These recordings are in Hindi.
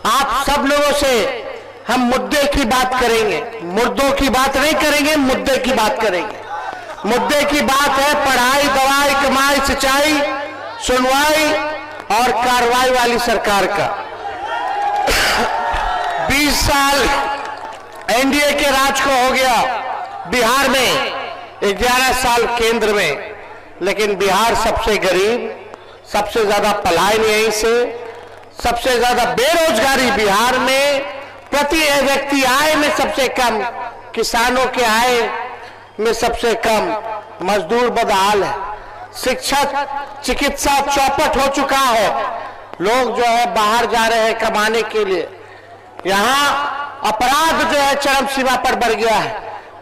आप सब लोगों से हम मुद्दे की बात करेंगे, मुर्दों की बात नहीं करेंगे, मुद्दे की बात करेंगे। मुद्दे की बात है पढ़ाई, दवाई, कमाई, सिंचाई, सुनवाई और कार्रवाई वाली सरकार का। 20 साल एनडीए के राज को हो गया बिहार में, 11 साल केंद्र में, लेकिन बिहार सबसे गरीब, सबसे ज्यादा पलायन यहीं से, सबसे ज्यादा बेरोजगारी बिहार में, प्रति व्यक्ति आय में सबसे कम, किसानों के आय में सबसे कम, मजदूर बदहाल है, शिक्षा चिकित्सा चौपट हो चुका है, लोग जो है बाहर जा रहे हैं कमाने के लिए, यहाँ अपराध जो है चरम सीमा पर बढ़ गया है,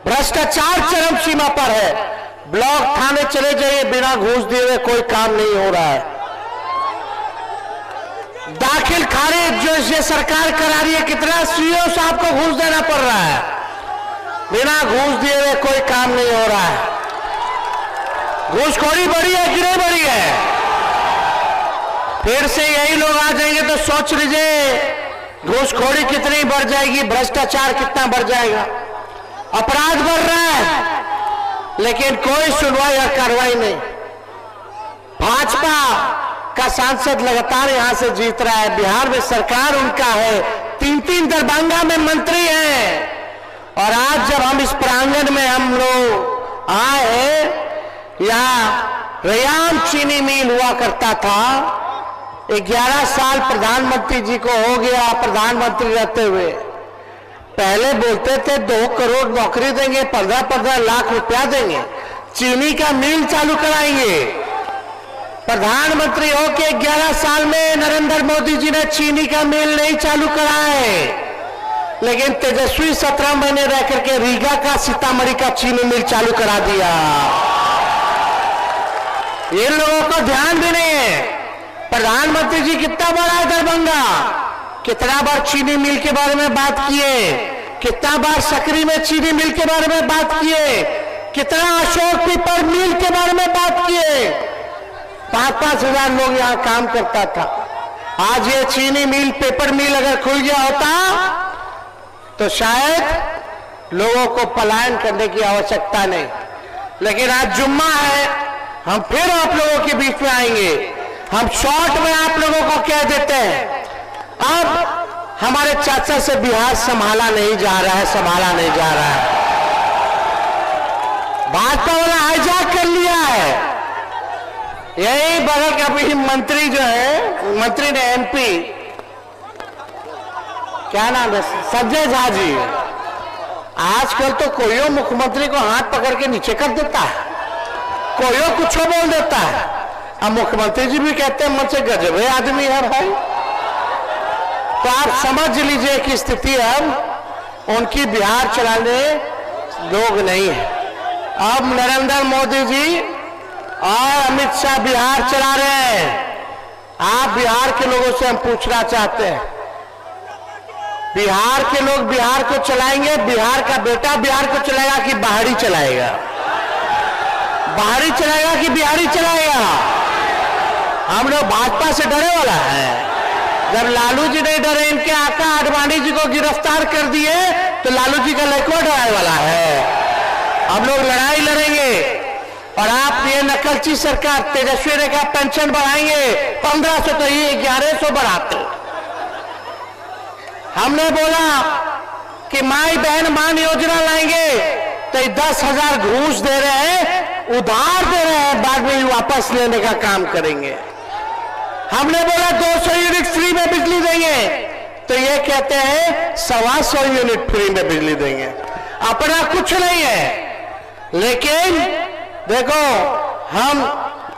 भ्रष्टाचार चरम सीमा पर है, ब्लॉक थाने चले जाइए बिना घूस दिए हुए कोई काम नहीं हो रहा है, दाखिल खारिज जो ये सरकार करा रही है, कितना सीओ साहब को घूस देना पड़ रहा है, बिना घूस दिए हुए कोई काम नहीं हो रहा है। घूसखोरी बढ़ी है कि नहीं बढ़ी है? फिर से यही लोग आ जाएंगे तो सोच लीजिए घूसखोरी कितनी बढ़ जाएगी, भ्रष्टाचार कितना बढ़ जाएगा, अपराध बढ़ रहा है, लेकिन कोई सुनवाई और कार्रवाई नहीं। भाजपा का सांसद लगातार यहां से जीत रहा है, बिहार में सरकार उनका है, 3-3 दरभंगा में मंत्री हैं, और आज जब हम इस प्रांगण में हम लोग आए हैं, यहाँ रयाम चीनी मिल हुआ करता था, 11 साल प्रधानमंत्री जी को हो गया प्रधानमंत्री रहते हुए, पहले बोलते थे 2 करोड़ नौकरी देंगे, 15-15 लाख रुपया देंगे, चीनी का मिल चालू कराएंगे। प्रधानमंत्री होके 11 साल में नरेंद्र मोदी जी ने चीनी का मिल नहीं चालू कराए, लेकिन तेजस्वी 17 महीने रह करके रीगा का, सीतामढ़ी का चीनी मिल चालू करा दिया। ये लोगों को ध्यान भी नहीं है, प्रधानमंत्री जी कितना बड़ा है दरभंगा, कितना बार चीनी मिल के बारे में बात किए, कितना बार सकरी में चीनी मिल के बारे में बात किए, कितना अशोक पीपल मिल के बारे में बात किए, 5-5 हजार लोग यहां काम करता था। आज ये चीनी मिल, पेपर मिल अगर खुल गया होता तो शायद लोगों को पलायन करने की आवश्यकता नहीं, लेकिन आज जुम्मा है, हम फिर आप लोगों के बीच में आएंगे। हम शॉर्ट में आप लोगों को कह देते हैं, अब हमारे चाचा से बिहार संभाला नहीं जा रहा है, संभाला नहीं जा रहा है, भाजपा वाला हाईजैक कर लिया है। यही बगल का भी मंत्री जो है, मंत्री ने एमपी, क्या नाम है, संजय झा जी, आजकल तो कोई मुख्यमंत्री को हाथ पकड़ के नीचे कर देता है, कोई कुछ बोल देता है, अब मुख्यमंत्री जी भी कहते हैं मन से गजब है आदमी है भाई। तो आप समझ लीजिए कि स्थिति अब उनकी बिहार चलाने लोग नहीं है। अब नरेंद्र मोदी जी और अमित शाह बिहार चला रहे हैं। आप बिहार के लोगों से हम पूछना चाहते हैं, बिहार के लोग बिहार को चलाएंगे, बिहार का बेटा बिहार को चलाएगा कि बाहरी चलाएगा? बाहरी चलाएगा कि बिहारी चलाएगा? हम लोग भाजपा से डरे वाला है। जब लालू जी नहीं डरे, इनके आका आडवाणी जी को गिरफ्तार कर दिए, तो लालू जी का लड़का डराने वाला है। हम लोग लड़ाई लड़ेंगे। और आप ये नकलची सरकार, तेजस्वी ने कहा पेंशन बढ़ाएंगे 1500, तो ये 1100 बढ़ाते। हमने बोला कि माई बहन मान योजना लाएंगे, तो 10,000 घूस दे रहे हैं, उधार दे रहे हैं, बाद में वापस लेने का काम करेंगे। हमने बोला 200 यूनिट फ्री में बिजली देंगे, तो ये कहते हैं 125 यूनिट फ्री में बिजली देंगे। अपना कुछ नहीं है। लेकिन देखो, हम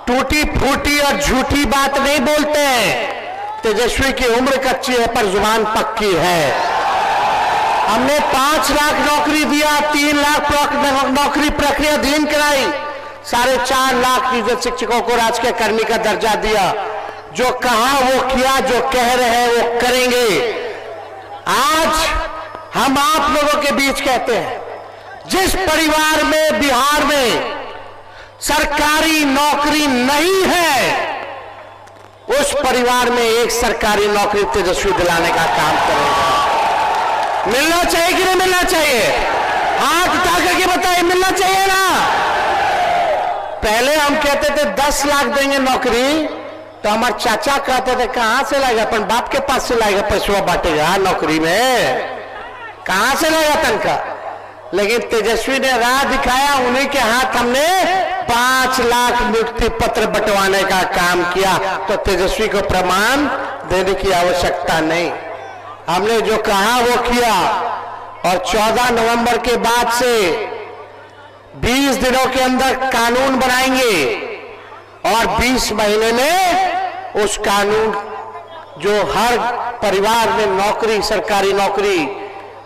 टूटी फूटी और झूठी बात नहीं बोलते हैं। तेजस्वी की उम्र कच्ची है पर जुबान पक्की है। हमने 5 लाख नौकरी दिया, 3 लाख नौकरी प्रक्रियाधीन कराई, 4.5 लाख नियोजित शिक्षकों को राजकीय कर्मी का दर्जा दिया। जो कहा वो किया, जो कह रहे हैं वो करेंगे। आज हम आप लोगों के बीच कहते हैं, जिस परिवार में बिहार में सरकारी नौकरी नहीं है, उस परिवार में एक सरकारी नौकरी तेजस्वी दिलाने का काम करेगा। मिलना चाहिए कि नहीं मिलना चाहिए? हाथ उठा करके बताइए, मिलना चाहिए ना? पहले हम कहते थे 10 लाख देंगे नौकरी, तो हमारे चाचा कहते थे कहां से लाएगा, अपन बाप के पास से लाएगा, पैसा बांटेगा नौकरी में, कहां से लाएगा तनखा? लेकिन तेजस्वी ने राह दिखाया, उन्हीं के हाथ हमने 5 लाख नियुक्ति पत्र बंटवाने का काम किया। तो तेजस्वी को प्रमाण देने की आवश्यकता नहीं, हमने जो कहा वो किया। और 14 नवंबर के बाद से 20 दिनों के अंदर कानून बनाएंगे और 20 महीने में उस कानून जो हर परिवार में नौकरी, सरकारी नौकरी,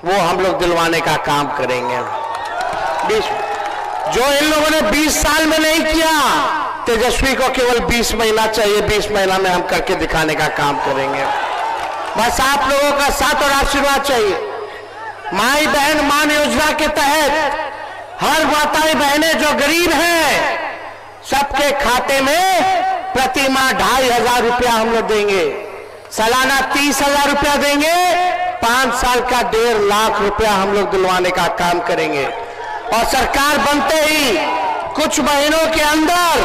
वो हम लोग दिलवाने का काम करेंगे। जो इन लोगों ने 20 साल में नहीं किया, तेजस्वी को केवल 20 महीना चाहिए, 20 महीना में हम करके दिखाने का काम करेंगे। बस आप लोगों का साथ और आशीर्वाद चाहिए। माई बहन मान योजना के तहत हर माताएं बहनें जो गरीब हैं, सबके खाते में प्रति माह 2,500 रुपया हम लोग देंगे, सालाना 30,000 रुपया देंगे, 5 साल का 1.5 लाख रुपया हम लोग दिलवाने का काम करेंगे। और सरकार बनते ही कुछ महीनों के अंदर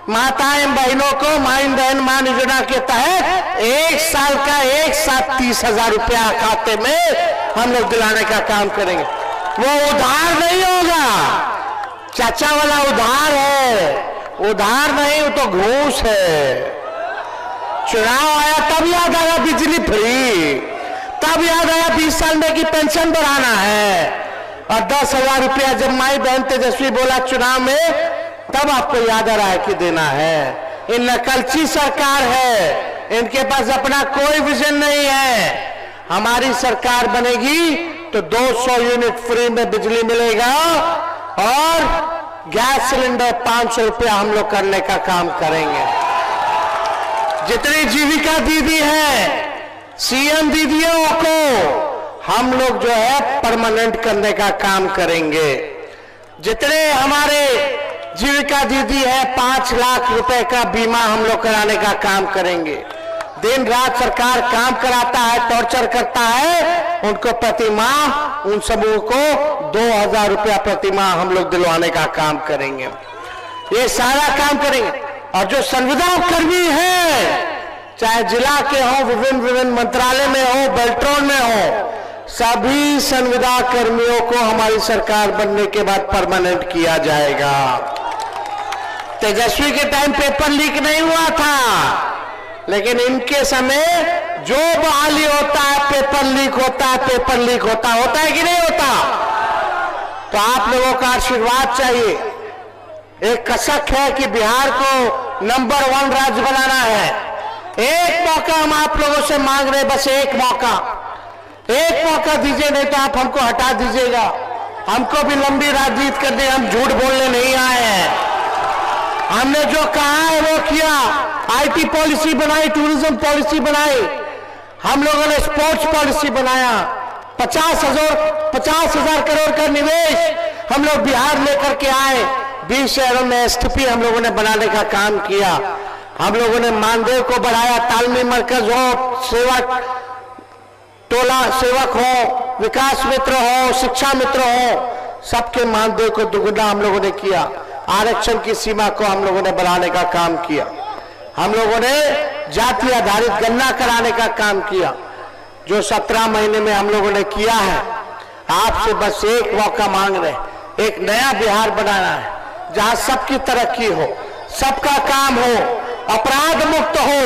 माताएं बहनों को माई बहन मान योजना के तहत 1 साल का एक साथ 30,000 रुपया खाते में हम लोग दिलाने का काम करेंगे। वो उधार नहीं होगा, चाचा वाला उधार है, उधार नहीं, वो तो घूस है। चुनाव आया तब याद आया बिजली फ्री, तब याद आया 20 साल में की पेंशन बढ़ाना है, और 10,000 रुपया जब माई बहन तेजस्वी बोला चुनाव में, तब आपको याद आ रहा है कि देना है। इन नकलची सरकार है, इनके पास अपना कोई विजन नहीं है। हमारी सरकार बनेगी तो 200 यूनिट फ्री में बिजली मिलेगा और गैस सिलेंडर 500 रुपया हम लोग करने का काम करेंगे। जितनी जीविका दीदी है, सीएम दीदियों को हम लोग जो है परमानेंट करने का काम करेंगे। जितने हमारे जीविका दीदी है, 5 लाख रुपए का बीमा हम लोग कराने का काम करेंगे। दिन रात सरकार काम कराता है, टॉर्चर करता है, उनको प्रति माह उन समूह को 2,000 रुपया प्रति माह हम लोग दिलवाने का काम करेंगे। ये सारा काम करेंगे। और जो संविदा कर्मी है, चाहे जिला के हो, विभिन्न मंत्रालय में हो, बेल्ट्रॉन में हो, सभी संविदा कर्मियों को हमारी सरकार बनने के बाद परमानेंट किया जाएगा। तेजस्वी के टाइम पेपर लीक नहीं हुआ था, लेकिन इनके समय जो बहाली होता है पेपर लीक होता है, पेपर लीक होता है कि नहीं होता? तो आप लोगों का आशीर्वाद चाहिए। एक कसक है कि बिहार को नंबर 1 राज्य बनाना है। एक मौका हम आप लोगों से मांग रहे, बस एक मौका दीजिए, नहीं तो आप हमको हटा दीजिएगा। हमको भी लंबी राजनीति करने, हम झूठ बोलने नहीं आए हैं। हमने जो कहा है वो किया। आईटी पॉलिसी बनाई, टूरिज्म पॉलिसी बनाई, हम लोगों ने स्पोर्ट्स पॉलिसी बनाया। 50,000 करोड़ का निवेश हम लोग बिहार लेकर के आए। 20 शहरों में एसटीपी हम लोगों ने बनाने का काम किया। हम लोगों ने मानदेय को बढ़ाया, तालमेल मरकज हो, सेवक टोला सेवक हो, विकास मित्र हो, शिक्षा मित्र हो, सबके मानदेय को दुगुना हम लोगों ने किया। आरक्षण की सीमा को हम लोगों ने बढ़ाने का काम किया। हम लोगों ने जाति आधारित गणना कराने का काम किया, जो 17 महीने में हम लोगों ने किया है। आपसे बस एक मौका मांग रहे, एक नया बिहार बनाना है, जहां सबकी तरक्की हो, सबका काम हो, अपराध मुक्त हो।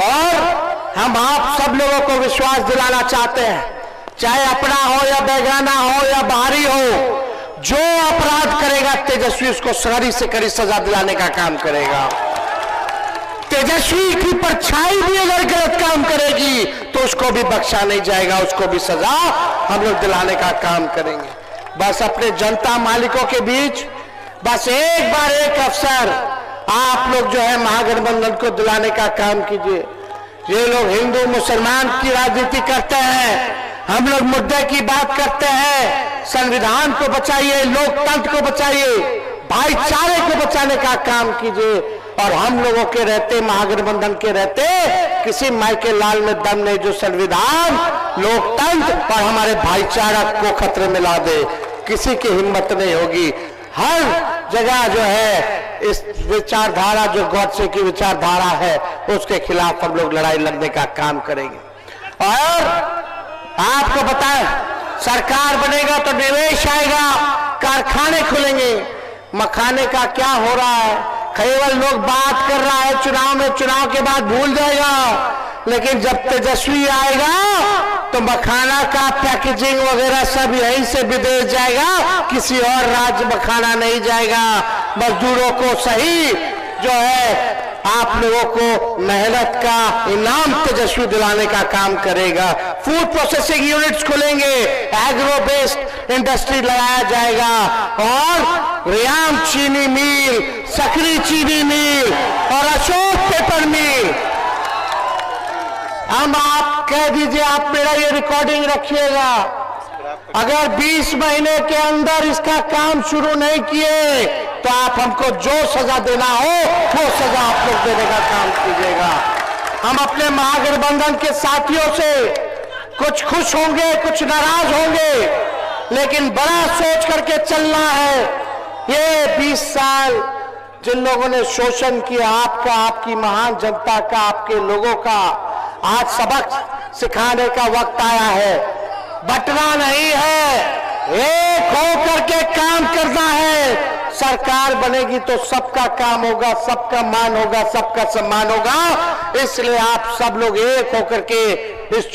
और हम आप सब लोगों को विश्वास दिलाना चाहते हैं, चाहे अपना हो या बेगाना हो या बाहरी हो, जो अपराध करेगा तेजस्वी उसको कड़ी से कड़ी सजा दिलाने का काम करेगा। तेजस्वी की परछाई भी अगर गलत काम करेगी तो उसको भी बख्शा नहीं जाएगा, उसको भी सजा हम लोग दिलाने का काम करेंगे। बस अपने जनता मालिकों के बीच बस एक बार एक अवसर आप लोग जो है महागठबंधन को दिलाने का काम कीजिए। ये लोग हिंदू मुसलमान की राजनीति करते हैं, हम लोग मुद्दे की बात करते हैं। संविधान को बचाइए, लोकतंत्र को बचाइए, भाईचारे को बचाने का काम कीजिए। और हम लोगों के रहते, महागठबंधन के रहते, किसी माई के लाल में दम नहीं जो संविधान, लोकतंत्र और हमारे भाईचारा को खतरे में ला दे। किसी की हिम्मत नहीं होगी। हर जगह जो है इस विचारधारा, जो गॉडसे की विचारधारा है, उसके खिलाफ हम लोग लड़ाई लड़ने का काम करेंगे। और आपको बताएं, सरकार बनेगा तो निवेश आएगा, कारखाने खुलेंगे। मखाने का क्या हो रहा है, केवल लोग बात कर रहा है चुनाव में, चुनाव के बाद भूल जाएगा। लेकिन जब तेजस्वी आएगा तो मखाना का पैकेजिंग वगैरह सब यहीं से विदेश जाएगा, किसी और राज्य मखाना नहीं जाएगा। मजदूरों को सही जो है आप लोगों को मेहनत का इनाम तेजस्वी दिलाने का काम करेगा। फूड प्रोसेसिंग यूनिट्स खुलेंगे, एग्रो बेस्ड इंडस्ट्री लगाया जाएगा और रियाम चीनी मिल, सकरी चीनी मिल और अशोक पेपर मिल। हम आप कह दीजिए, आप मेरा ये रिकॉर्डिंग रखिएगा, अगर 20 महीने के अंदर इसका काम शुरू नहीं किए तो आप हमको जो सजा देना हो वो सजा आप लोग देने का काम कीजिएगा। हम अपने महागठबंधन के साथियों से कुछ खुश होंगे, कुछ नाराज होंगे, लेकिन बड़ा सोच करके चलना है। ये 20 साल जिन लोगों ने शोषण किया आपका, आपकी महान जनता का, आपके लोगों का, आज सबक सिखाने का वक्त आया है। बटना नहीं है, एक हो करके काम करना है। सरकार बनेगी तो सबका काम होगा, सबका मान होगा, सबका सम्मान होगा। इसलिए आप सब लोग एक होकर के इस